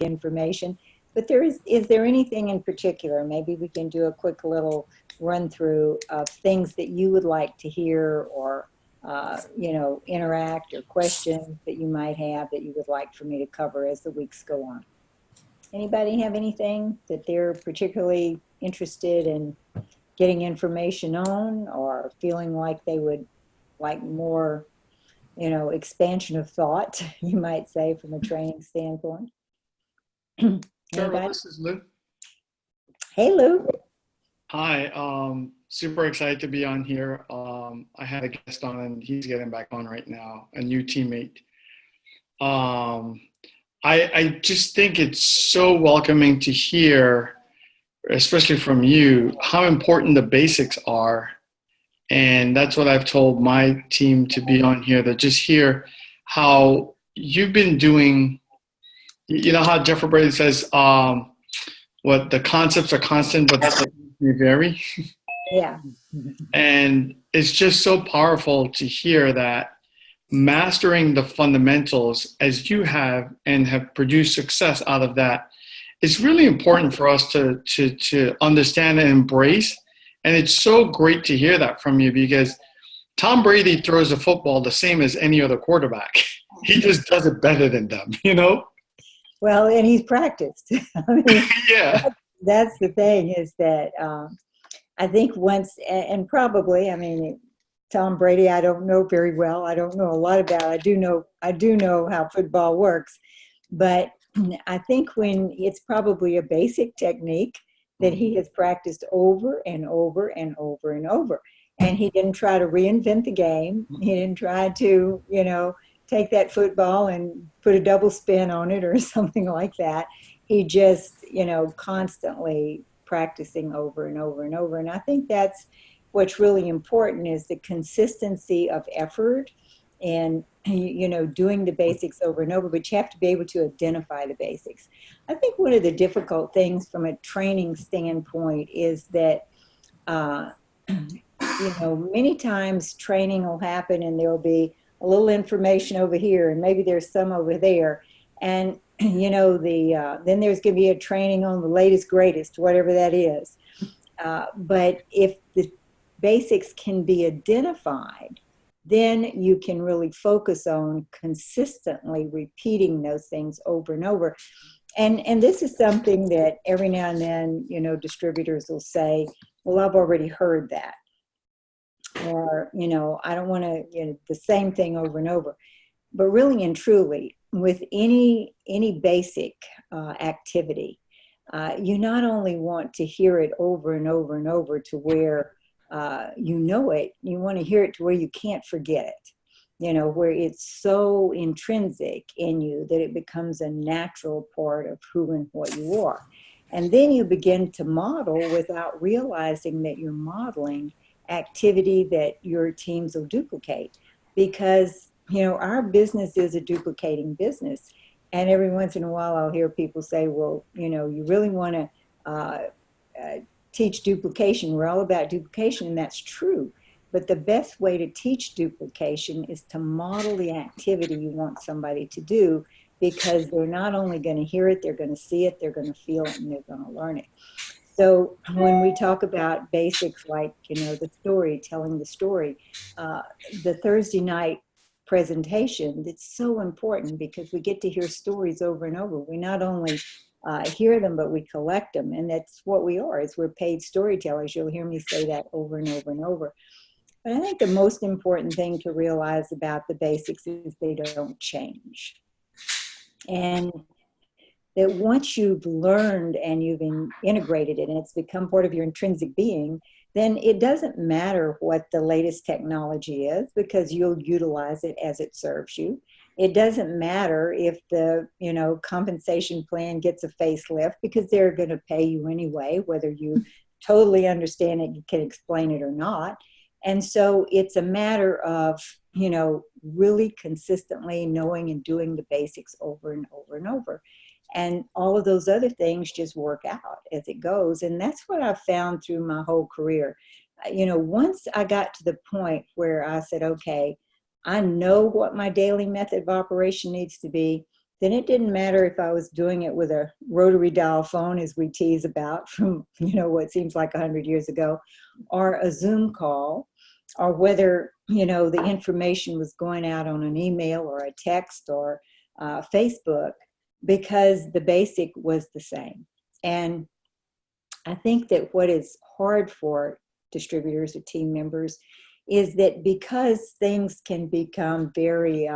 information. But is there anything in particular? Maybe we can do a quick little run through of things that you would like to hear or interact or questions that you might have that you would like for me to cover as the weeks go on. Anybody have anything that they're particularly interested in getting information on or feeling like they would like more, expansion of thought, you might say, from a training standpoint? Cheryl, Anybody? this is Lou. Hey, Lou. Hi, super excited to be on here. I had a guest on and he's getting back on right now, a new teammate. Um, I just think it's so welcoming to hear, especially from you, how important the basics are. And that's what I've told my team to be on here, to just hear how you've been doing. You know how Jeffrey Brady says, what the concepts are constant, but the techniques may vary. Yeah. And it's just so powerful to hear that mastering the fundamentals as you have and have produced success out of that is really important for us to understand and embrace. And it's so great to hear that from you, because Tom Brady throws a football the same as any other quarterback. He just does it better than them, you know? Well, and he's practiced. I mean, Yeah. that's the thing is that I think once, and probably, I mean, Tom Brady, I don't know very well. I don't know a lot about. I do know how football works, but I think when it's probably a basic technique that he has practiced over and over and over and over, and he didn't try to reinvent the game. He didn't try to, take that football and put a double spin on it or something like that. He just, constantly practicing over and over and over. And I think that's what's really important is the consistency of effort and, doing the basics over and over, but you have to be able to identify the basics. I think one of the difficult things from a training standpoint is that, many times training will happen and there'll be a little information over here and maybe there's some over there. And, then there's going to be a training on the latest, greatest, whatever that is. But if the basics can be identified, then you can really focus on consistently repeating those things over and over. And this is something that every now and then, distributors will say, well, I've already heard that. Or, I don't want to, the same thing over and over. But really and truly, with any basic activity, you not only want to hear it over and over and over to where you know it, you want to hear it to where you can't forget it, where it's so intrinsic in you that it becomes a natural part of who and what you are. And then you begin to model without realizing that you're modeling activity that your teams will duplicate, because our business is a duplicating business. And every once in a while I'll hear people say, well, you really want to teach duplication. We're all about duplication, and that's true. But the best way to teach duplication is to model the activity you want somebody to do, because they're not only going to hear it, they're going to see it, they're going to feel it, and they're going to learn it. So when we talk about basics like, the story, telling the story, the Thursday night presentation, it's so important because we get to hear stories over and over. We not only hear them, but we collect them. And that's what we are, is we're paid storytellers. You'll hear me say that over and over and over. But I think the most important thing to realize about the basics is they don't change. And that once you've learned and you've integrated it and it's become part of your intrinsic being, then it doesn't matter what the latest technology is, because you'll utilize it as it serves you. It doesn't matter if the, compensation plan gets a facelift, because they're going to pay you anyway, whether you totally understand it, you can explain it or not. And so it's a matter of, really consistently knowing and doing the basics over and over and over. And all of those other things just work out as it goes. And that's what I've found through my whole career. Once I got to the point where I said, okay, I know what my daily method of operation needs to be. then it didn't matter if I was doing it with a rotary dial phone, as we tease about from, what seems like 100 years ago, or a Zoom call, or whether, the information was going out on an email or a text or Facebook, because the basic was the same. And I think that what is hard for distributors or team members is that because things can become very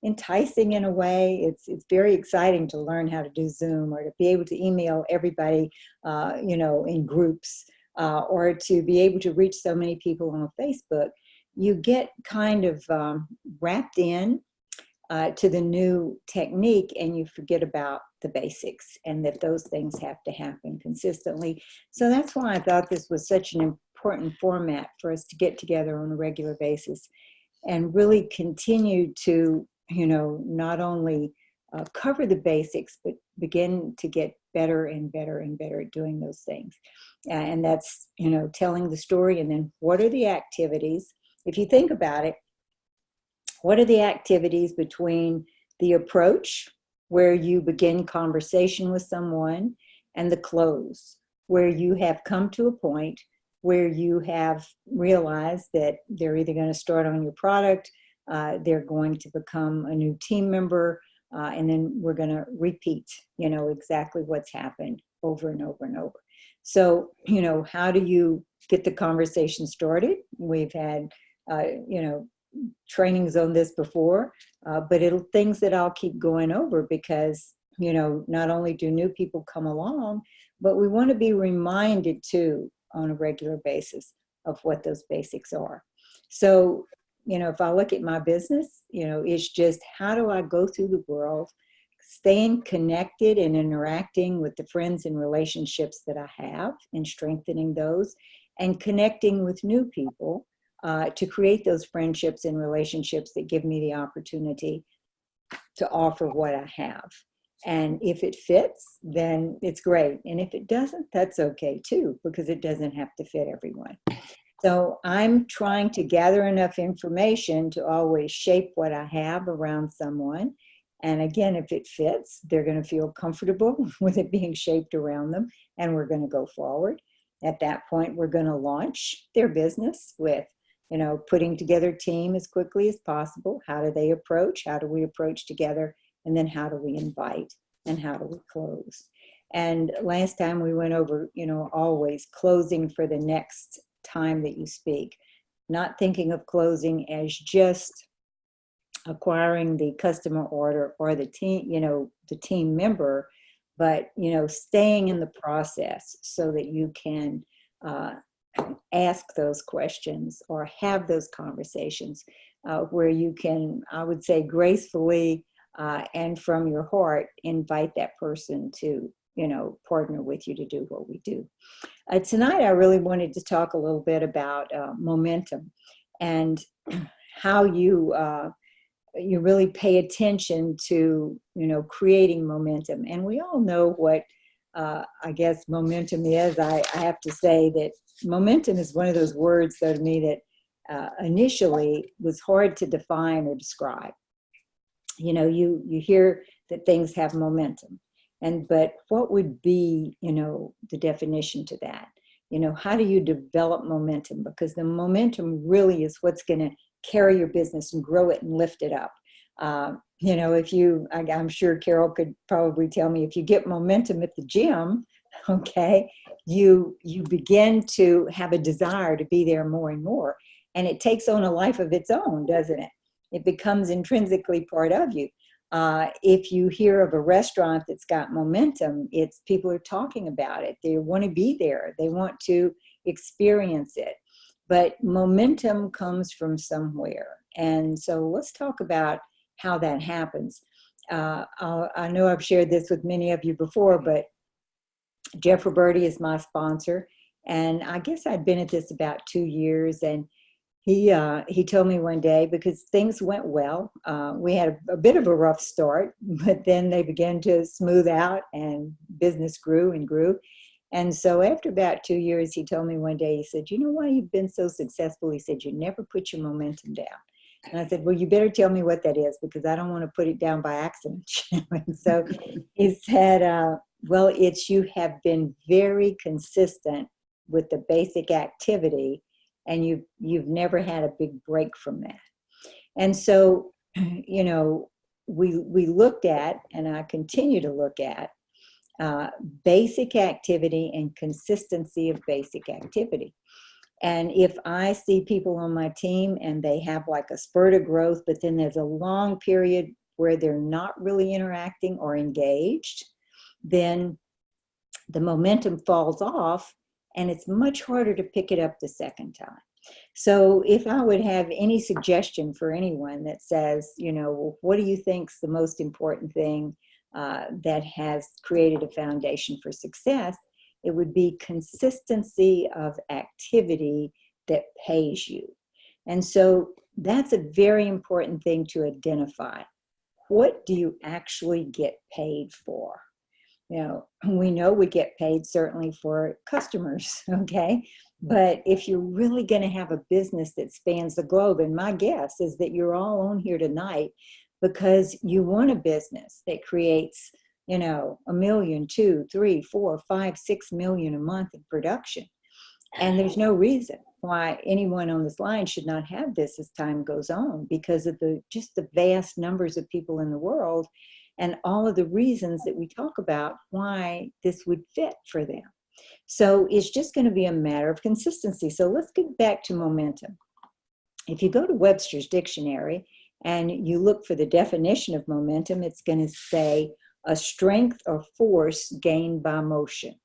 enticing in a way, it's very exciting to learn how to do Zoom, or to be able to email everybody, in groups, or to be able to reach so many people on Facebook. You get kind of wrapped in to the new technique, and you forget about the basics, and that those things have to happen consistently. So that's why I thought this was such an important format for us to get together on a regular basis and really continue to, not only cover the basics, but begin to get better and better and better at doing those things. And that's, telling the story, and then what are the activities? If you think about it, what are the activities between the approach, where you begin conversation with someone, and the close, where you have come to a point where you have realized that they're either going to start on your product, they're going to become a new team member, and then we're going to repeat, exactly what's happened over and over and over. So, how do you get the conversation started? We've had, trainings on this before, but things that I'll keep going over, because, not only do new people come along, but we want to be reminded too on a regular basis of what those basics are. So, if I look at my business, it's just, how do I go through the world, staying connected and interacting with the friends and relationships that I have, and strengthening those, and connecting with new people, to create those friendships and relationships that give me the opportunity to offer what I have. And if it fits, then it's great. And if it doesn't, that's okay too, because it doesn't have to fit everyone. So I'm trying to gather enough information to always shape what I have around someone. And again, if it fits, they're going to feel comfortable with it being shaped around them, and we're going to go forward. At that point, we're going to launch their business with, putting together a team as quickly as possible. How do they approach? How do we approach together? And then how do we invite? And how do we close? And last time we went over, always closing for the next time that you speak, not thinking of closing as just acquiring the customer order or the team, the team member, but, staying in the process so that you can ask those questions or have those conversations, where you can, I would say, gracefully and from your heart, invite that person to, partner with you to do what we do. Tonight, I really wanted to talk a little bit about momentum, and how you really pay attention to, creating momentum. And we all know what, I guess, momentum is. I have to say that momentum is one of those words, though, to me, that initially was hard to define or describe. You hear that things have momentum, but what would be, the definition to that? How do you develop momentum? Because the momentum really is what's going to carry your business and grow it and lift it up. I'm sure Carol could probably tell me, if you get momentum at the gym, okay, you begin to have a desire to be there more and more. And it takes on a life of its own, doesn't it? It becomes intrinsically part of you. If you hear of a restaurant that's got momentum, it's people are talking about it. They want to be there. They want to experience it. But momentum comes from somewhere. And so let's talk about how that happens. I know I've shared this with many of you before, but Jeff Roberti is my sponsor. And I guess I'd been at this about 2 years, and he told me one day, because things went well. We had a bit of a rough start, but then they began to smooth out, and business grew and grew. And so after about 2 years, he told me one day, he said, "You know why you've been so successful?" He said, "You never put your momentum down." And I said, well, you better tell me what that is because I don't want to put it down by accident. And so he said, well, it's you have been very consistent with the basic activity and you've never had a big break from that. And so, you know, we looked at, and I continue to look at, basic activity and consistency of basic activity. And if I see people on my team and they have like a spurt of growth, but then there's a long period where they're not really interacting or engaged, then the momentum falls off and it's much harder to pick it up the second time. So if I would have any suggestion for anyone that says, you know, well, what do you think's the most important thing that has created a foundation for success? It would be consistency of activity that pays you. And so that's a very important thing to identify. What do you actually get paid for? You know we get paid certainly for customers, okay? But if you're really going to have a business that spans the globe, and my guess is that you're all on here tonight because you want a business that creates, you know, 1 million, 2, 3, 4, 5, 6 million a month in production. And there's no reason why anyone on this line should not have this as time goes on because of just the vast numbers of people in the world and all of the reasons that we talk about why this would fit for them. So it's just going to be a matter of consistency. So let's get back to momentum. If you go to Webster's dictionary and you look for the definition of momentum, it's going to say a strength or force gained by motion.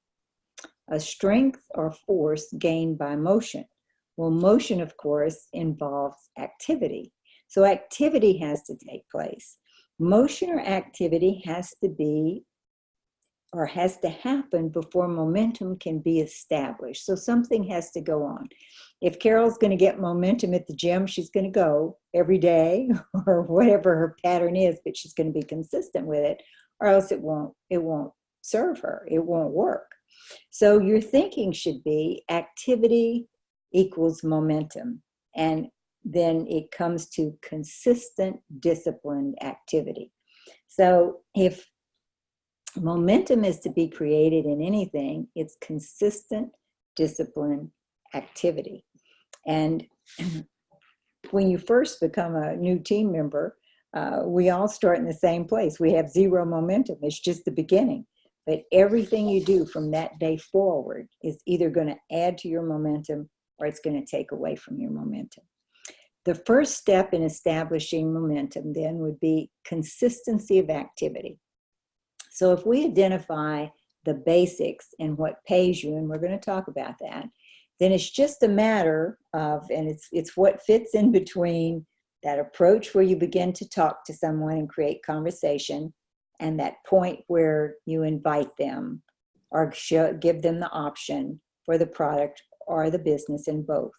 A strength or force gained by motion. Well, motion, of course, involves activity. So activity has to take place. Motion or activity has to be or has to happen before momentum can be established. So something has to go on. If Carol's going to get momentum at the gym, she's going to go every day or whatever her pattern is, but she's going to be consistent with it, or else it won't serve her. It won't work. So your thinking should be activity equals momentum. And then it comes to consistent, disciplined activity. So if momentum is to be created in anything, it's consistent, disciplined activity. And when you first become a new team member, we all start in the same place. We have zero momentum. It's just the beginning. But everything you do from that day forward is either going to add to your momentum or it's going to take away from your momentum. The first step in establishing momentum then would be consistency of activity. So if we identify the basics and what pays you, and we're going to talk about that, then it's just a matter of, and it's what fits in between that approach where you begin to talk to someone and create conversation and that point where you invite them or give them the option for the product or the business in both.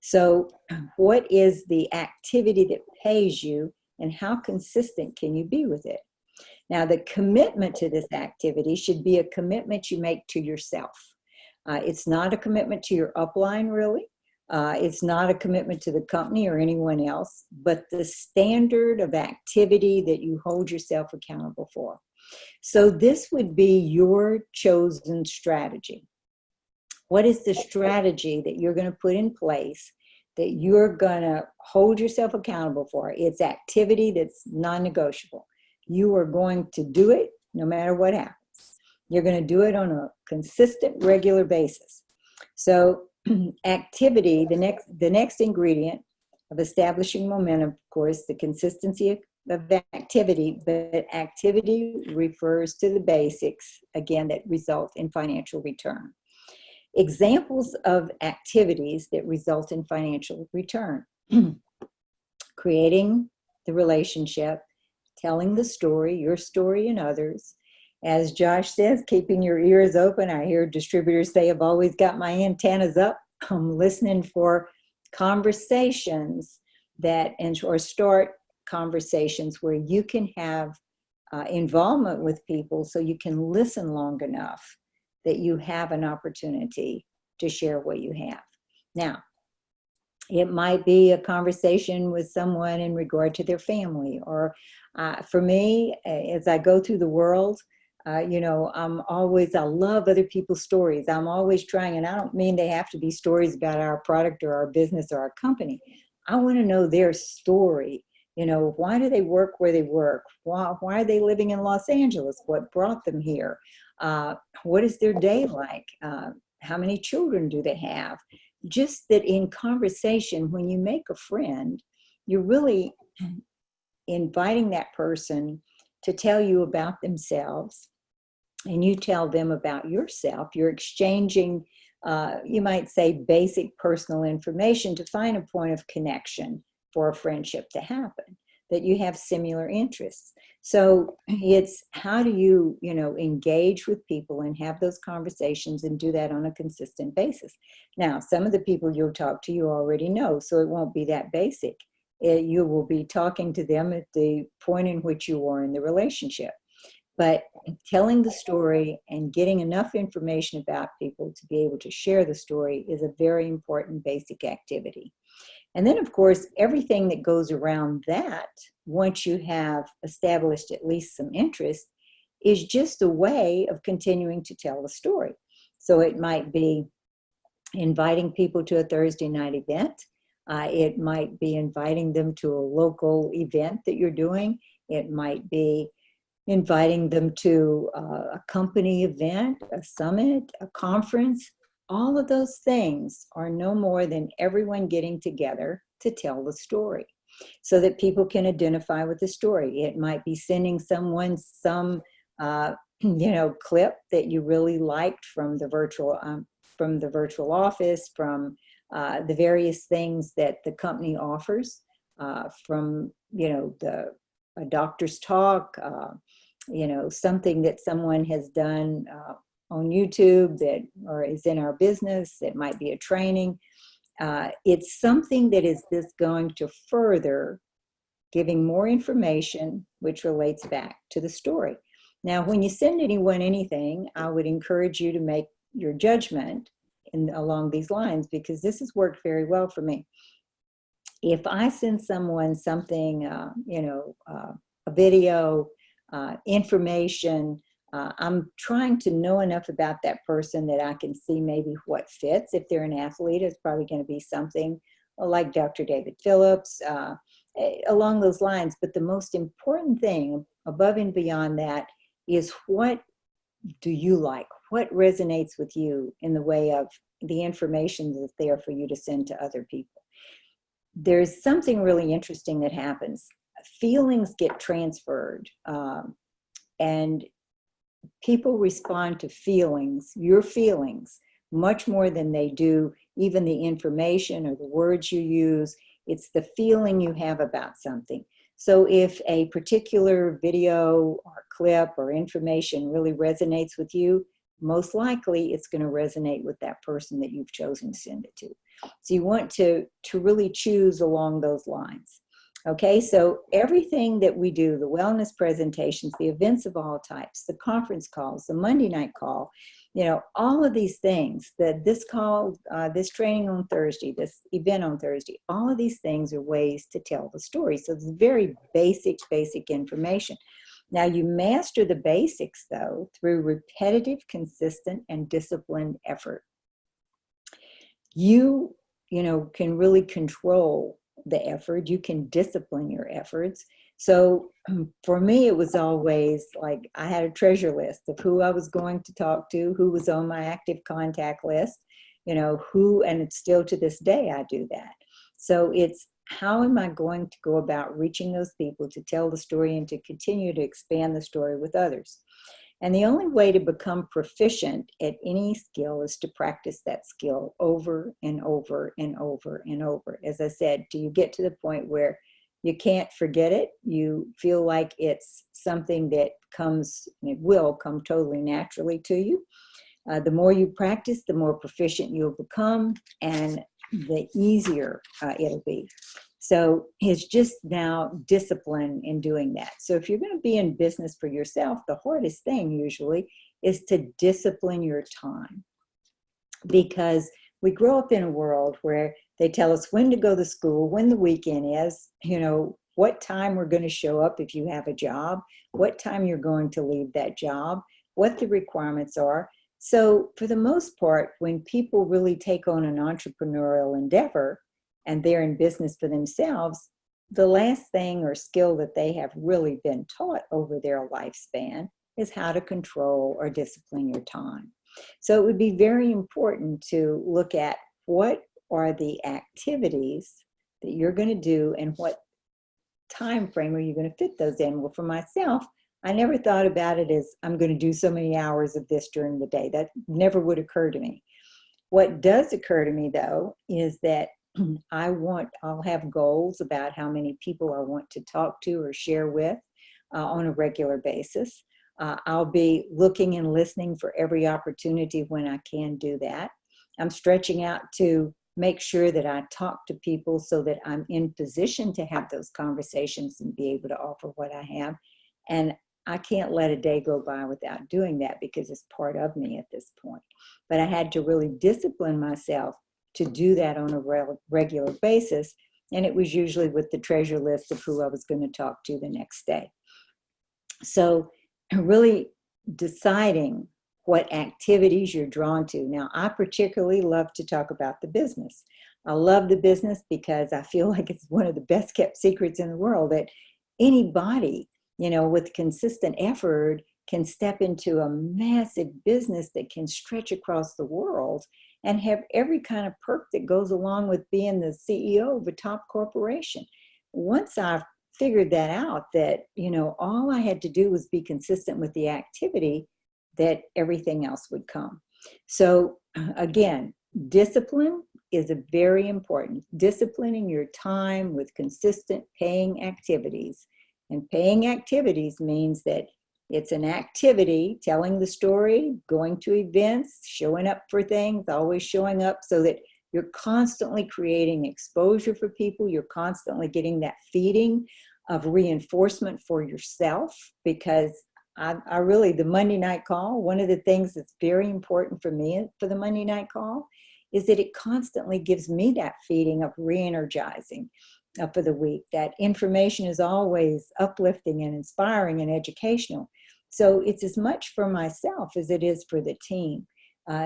So what is the activity that pays you and how consistent can you be with it? Now, the commitment to this activity should be a commitment you make to yourself. It's not a commitment to your upline, really. It's not a commitment to the company or anyone else, but the standard of activity that you hold yourself accountable for. So this would be your chosen strategy. What is the strategy that you're going to put in place that you're going to hold yourself accountable for? It's activity that's non-negotiable. You are going to do it no matter what happens. You're going to do it on a consistent, regular basis. So activity, the next ingredient of establishing momentum, of course, the consistency of activity, but activity refers to the basics, again, that result in financial return. Examples of activities that result in financial return. Creating the relationship, telling the story, your story and others. As Josh says, keeping your ears open. I hear distributors say, I've always got my antennas up. I'm listening for conversations or start conversations where you can have involvement with people so you can listen long enough that you have an opportunity to share what you have. Now, It might be a conversation with someone in regard to their family. Or for me, as I go through the world, I love other people's stories. I'm always trying, and I don't mean they have to be stories about our product or our business or our company. I want to know their story. Why do they work where they work? Why are they living in Los Angeles? What brought them here? What is their day like? How many children do they have? Just that in conversation, when you make a friend, you're really inviting that person to tell you about themselves, and you tell them about yourself. You're exchanging, you might say, basic personal information to find a point of connection for a friendship to happen, that you have similar interests. So it's how do you, engage with people and have those conversations and do that on a consistent basis. Now, some of the people you'll talk to, you already know, so it won't be that basic. You will be talking to them at the point in which you are in the relationship. But telling the story and getting enough information about people to be able to share the story is a very important basic activity. And then, of course, everything that goes around that, once you have established at least some interest, is just a way of continuing to tell the story. So it might be inviting people to a Thursday night event. It might be inviting them to a local event that you're doing. It might be inviting them to a company event, a summit, a conference. All of those things are no more than everyone getting together to tell the story so that people can identify with the story. It might be sending someone some, clip that you really liked from the virtual office, from the various things that the company offers, from, a doctor's talk, something that someone has done on YouTube that or is in our business. It might be a training. It's something that is this going to further giving more information, which relates back to the story. Now, when you send anyone anything, I would encourage you to make your judgment along these lines, because this has worked very well for me. If I send someone something, a video, information, I'm trying to know enough about that person that I can see maybe what fits. If they're an athlete, it's probably going to be something like Dr. David Phillips, along those lines. But the most important thing above and beyond that is, what do you like? What resonates with you in the way of the information that's there for you to send to other people? There's something really interesting that happens. Feelings get transferred, and people respond to feelings, your feelings, much more than they do even the information or the words you use. It's the feeling you have about something. So if a particular video or clip or information really resonates with you, most likely it's going to resonate with that person that you've chosen to send it to. So you want to really choose along those lines. Okay, so everything that we do, the wellness presentations, the events of all types, the conference calls, the Monday night call, all of these things, this call, this training on Thursday, this event on Thursday, all of these things are ways to tell the story. So it's very basic information. Now you master the basics, though, through repetitive, consistent, and disciplined effort. You can really control the effort. You can discipline your efforts. So for me, it was always like I had a treasure list of who I was going to talk to, who was on my active contact list, who, and it's still to this day I do that. So it's, how am I going to go about reaching those people to tell the story and to continue to expand the story with others? And the only way to become proficient at any skill is to practice that skill over and over and over and over. As I said, do you get to the point where you can't forget it? You feel like it's something that it will come totally naturally to you. The more you practice, the more proficient you'll become, and the easier it'll be. So it's just now discipline in doing that. So if you're going to be in business for yourself, the hardest thing usually is to discipline your time, because we grow up in a world where They tell us when to go to school, when the weekend is, what time we're going to show up if you have a job, what time you're going to leave that job, what the requirements are. So for the most part, when people really take on an entrepreneurial endeavor and they're in business for themselves, the last thing or skill that they have really been taught over their lifespan is how to control or discipline your time. So it would be very important to look at what are the activities that you're going to do and what time frame are you going to fit those in. Well, for myself, I never thought about it as I'm going to do so many hours of this during the day. That never would occur to me. What does occur to me, though, is that I'll have goals about how many people I want to talk to or share with on a regular basis. I'll be looking and listening for every opportunity when I can do that. I'm stretching out to make sure that I talk to people so that I'm in position to have those conversations and be able to offer what I have. And I can't let a day go by without doing that because it's part of me at this point. But I had to really discipline myself to do that on a regular basis. And it was usually with the treasure list of who I was going to talk to the next day. So really deciding what activities you're drawn to. Now, I particularly love to talk about the business. I love the business because I feel like it's one of the best kept secrets in the world that anybody, with consistent effort can step into a massive business that can stretch across the world and have every kind of perk that goes along with being the CEO of a top corporation. Once I figured that out, that, all I had to do was be consistent with the activity, that everything else would come. So again, discipline is a very important. Disciplining your time with consistent paying activities. And paying activities means that it's an activity, telling the story, going to events, showing up for things, always showing up so that you're constantly creating exposure for people. You're constantly getting that feeding of reinforcement for yourself, because I really, the Monday night call, one of the things that's very important for me for the Monday night call is that it constantly gives me that feeding of re-energizing for the week. That information is always uplifting and inspiring and educational. So it's as much for myself as it is for the team.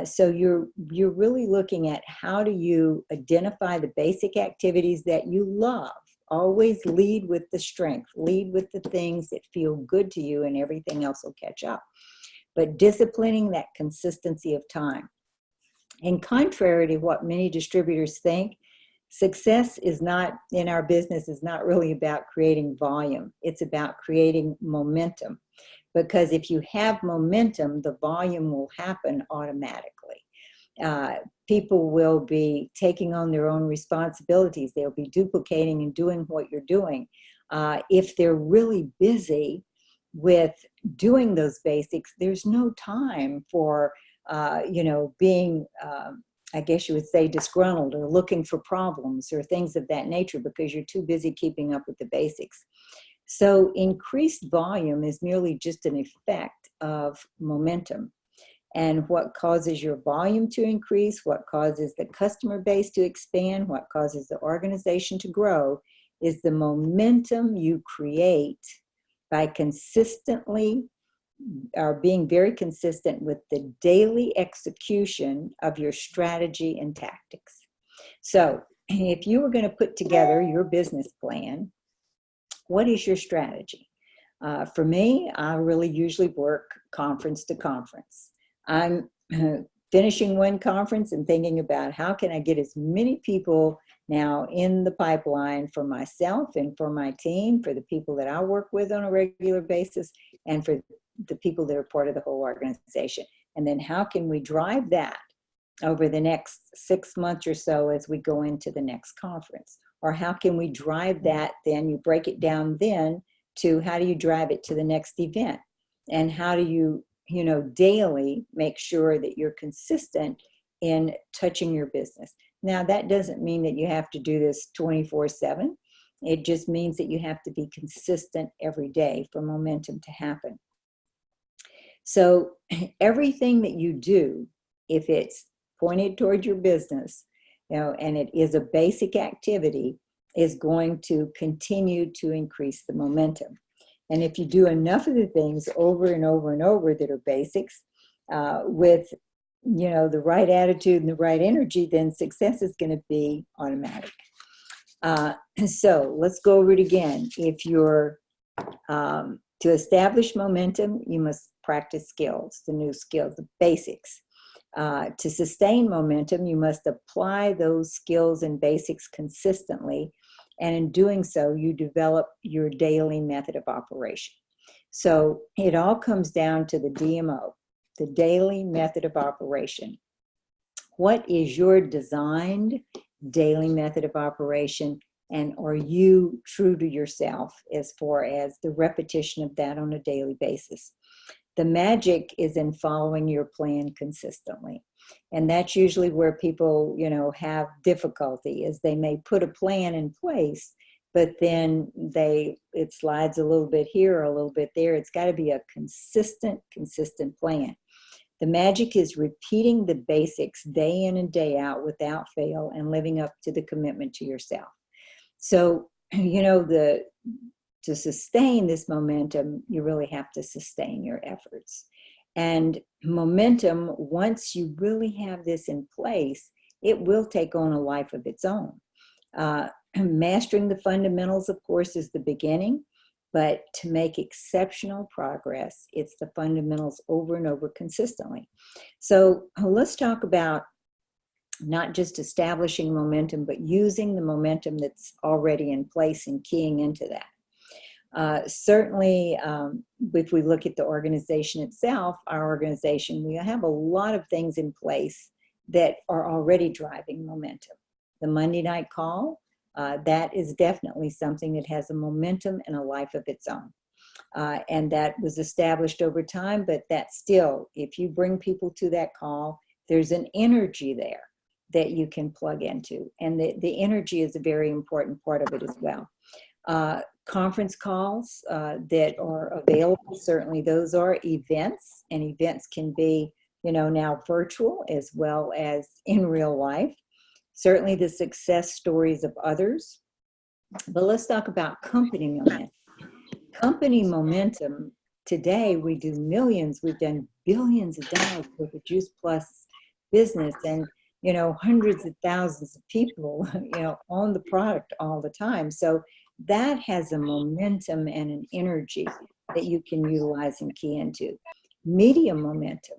So you're really looking at how do you identify the basic activities that you love. Always lead with the strength, lead with the things that feel good to you, and everything else will catch up. But disciplining that consistency of time. And contrary to what many distributors think, success is not, in our business, is not really about creating volume. It's about creating momentum. Because if you have momentum, the volume will happen automatically. People will be taking on their own responsibilities. They'll be duplicating and doing what you're doing. If they're really busy with doing those basics, there's no time for, being, I guess you would say, disgruntled or looking for problems or things of that nature, because you're too busy keeping up with the basics. So increased volume is merely just an effect of momentum. And what causes your volume to increase, what causes the customer base to expand, what causes the organization to grow is the momentum you create by consistently or being very consistent with the daily execution of your strategy and tactics. So if you were going to put together your business plan, what is your strategy? For me, I really usually work conference to conference. I'm finishing one conference and thinking about how can I get as many people now in the pipeline for myself and for my team, for the people that I work with on a regular basis, and for the people that are part of the whole organization. And then how can we drive that over the next 6 months or so as we go into the next conference? Or how can we drive that, then you break it down then to how do you drive it to the next event? And how do you, daily make sure that you're consistent in touching your business? Now, that doesn't mean that you have to do this 24/7. It just means that you have to be consistent every day for momentum to happen. So everything that you do, if it's pointed toward your business, and it is a basic activity, is going to continue to increase the momentum. And if you do enough of the things over and over and over that are basics, with the right attitude and the right energy, then success is going to be automatic. So let's go over it again. If you're to establish momentum, you must practice skills, the new skills, the basics. To sustain momentum, you must apply those skills and basics consistently. And in doing so, you develop your daily method of operation. So it all comes down to the DMO, the daily method of operation. What is your designed daily method of operation? And are you true to yourself as far as the repetition of that on a daily basis? The magic is in following your plan consistently. And that's usually where people, have difficulty, is they may put a plan in place, but then it slides a little bit here or a little bit there. It's got to be a consistent plan. The magic is repeating the basics day in and day out without fail and living up to the commitment to yourself. So, to sustain this momentum, you really have to sustain your efforts. And momentum, once you really have this in place, it will take on a life of its own. Mastering the fundamentals, of course, is the beginning, but to make exceptional progress, it's the fundamentals over and over consistently. So let's talk about not just establishing momentum, but using the momentum that's already in place and keying into that. Certainly, if we look at the organization itself, our organization, we have a lot of things in place that are already driving momentum. The Monday night call, that is definitely something that has a momentum and a life of its own. And that was established over time, but that still, if you bring people to that call, there's an energy there that you can plug into. And the energy is a very important part of it as well. Conference calls that are available, certainly those are events, and events can be, now virtual as well as in real life. Certainly the success stories of others. But let's talk about company momentum. Company momentum, today we do millions, we've done billions of dollars with the Juice Plus business, and hundreds of thousands of people, on the product all the time. So that has a momentum and an energy that you can utilize and key into. Media momentum.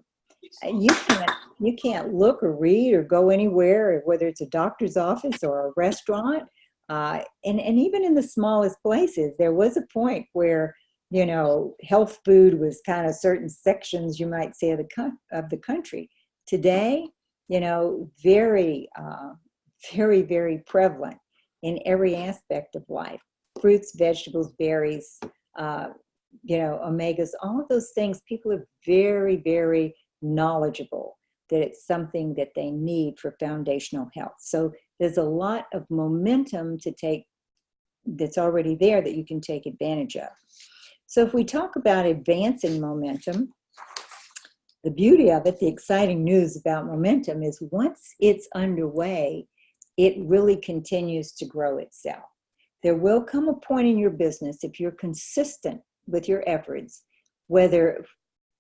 You can't look or read or go anywhere, whether it's a doctor's office or a restaurant, and even in the smallest places. There was a point where health food was kind of certain sections, you might say, of the country. Today, very, very, very prevalent in every aspect of life. Fruits, vegetables, berries, omegas, all of those things, people are very, very knowledgeable that it's something that they need for foundational health. So there's a lot of momentum to take that's already there that you can take advantage of. So if we talk about advancing momentum, the beauty of it, the exciting news about momentum is once it's underway, it really continues to grow itself. There will come a point in your business, if you're consistent with your efforts, no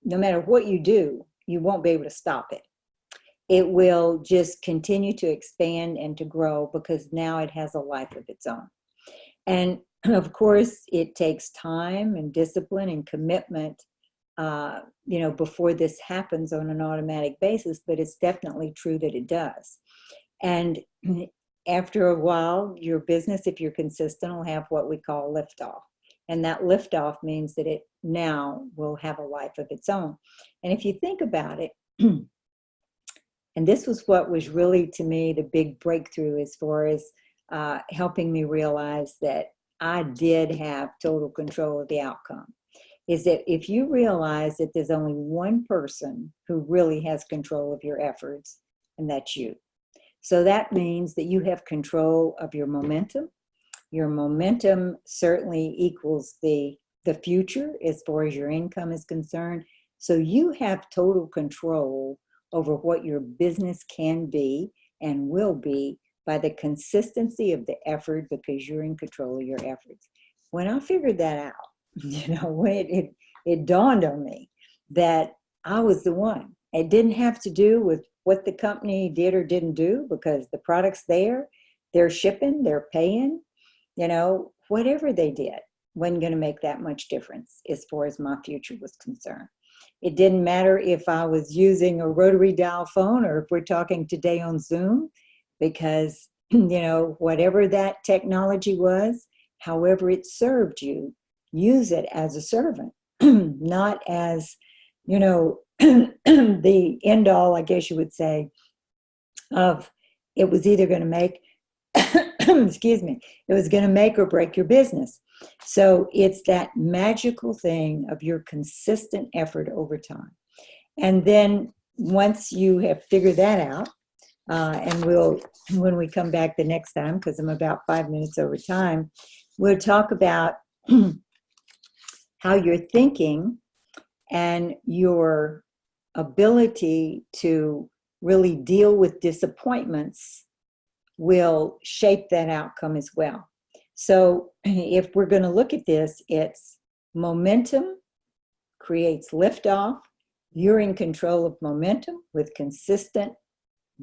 matter what you do, you won't be able to stop it. It will just continue to expand and to grow because now it has a life of its own. And of course, it takes time and discipline and commitment before this happens on an automatic basis, but it's definitely true that it does. And after a while, your business, if you're consistent, will have what we call liftoff. And that liftoff means that it now will have a life of its own. And if you think about it, and this was what was really, to me, the big breakthrough as far as helping me realize that I did have total control of the outcome, is that if you realize that there's only one person who really has control of your efforts, and that's you. So that means that you have control of your momentum. Your momentum certainly equals the future as far as your income is concerned. So you have total control over what your business can be and will be by the consistency of the effort, because you're in control of your efforts. When I figured that out, when it dawned on me that I was the one. It didn't have to do with what the company did or didn't do, because the product's there, they're shipping, they're paying, whatever they did wasn't going to make that much difference as far as my future was concerned. It didn't matter if I was using a rotary dial phone or if we're talking today on Zoom, because, whatever that technology was, however it served you, use it as a servant, not as, the end all, I guess you would say, of it was either going to make, excuse me, it was going to make or break your business. So it's that magical thing of your consistent effort over time. And then once you have figured that out, and when we come back the next time, because I'm about 5 minutes over time, we'll talk about how your thinking and your ability to really deal with disappointments will shape that outcome as well. So if we're going to look at this, it's momentum creates liftoff. You're in control of momentum with consistent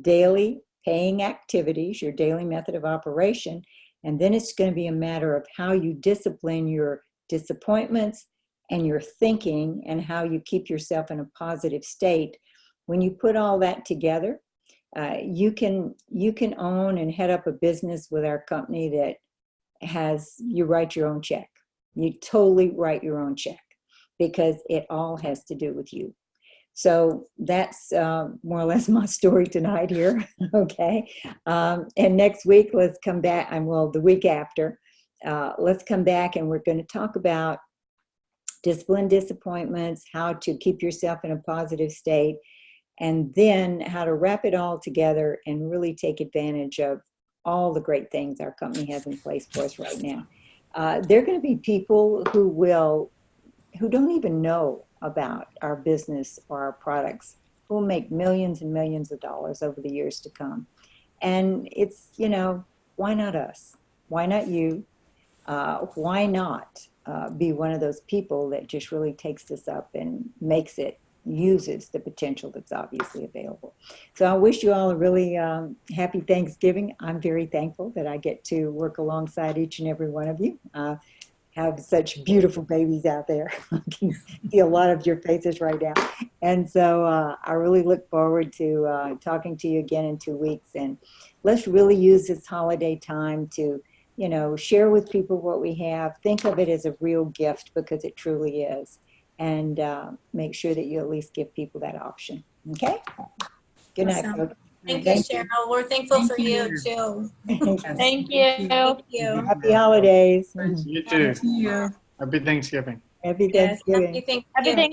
daily paying activities, your daily method of operation. And then it's going to be a matter of how you discipline your disappointments and your thinking and how you keep yourself in a positive state. When you put all that together, you can own and head up a business with our company that you write your own check. You totally write your own check, because it all has to do with you. So that's more or less my story tonight here. Okay. And next week, let's come back, and the week after, let's come back and we're going to talk about discipline disappointments, how to keep yourself in a positive state, and then how to wrap it all together and really take advantage of all the great things our company has in place for us right now. There are going to be people who don't even know about our business or our products, who will make millions and millions of dollars over the years to come. And it's, why not us? Why not you? Why not be one of those people that just really takes this up and uses the potential that's obviously available. So I wish you all a really happy Thanksgiving. I'm very thankful that I get to work alongside each and every one of you. Have such beautiful babies out there. I can see a lot of your faces right now. And so I really look forward to talking to you again in 2 weeks. And let's really use this holiday time to, share with people what we have. Think of it as a real gift, because it truly is. And make sure that you at least give people that option. Okay? Good night, Awesome. folks. Thank you, Cheryl. We're thankful for you too. Thank you. Thank you. Happy holidays. You too. You. Happy Thanksgiving. Happy Yes, Thanksgiving. happy Happy Thanksgiving.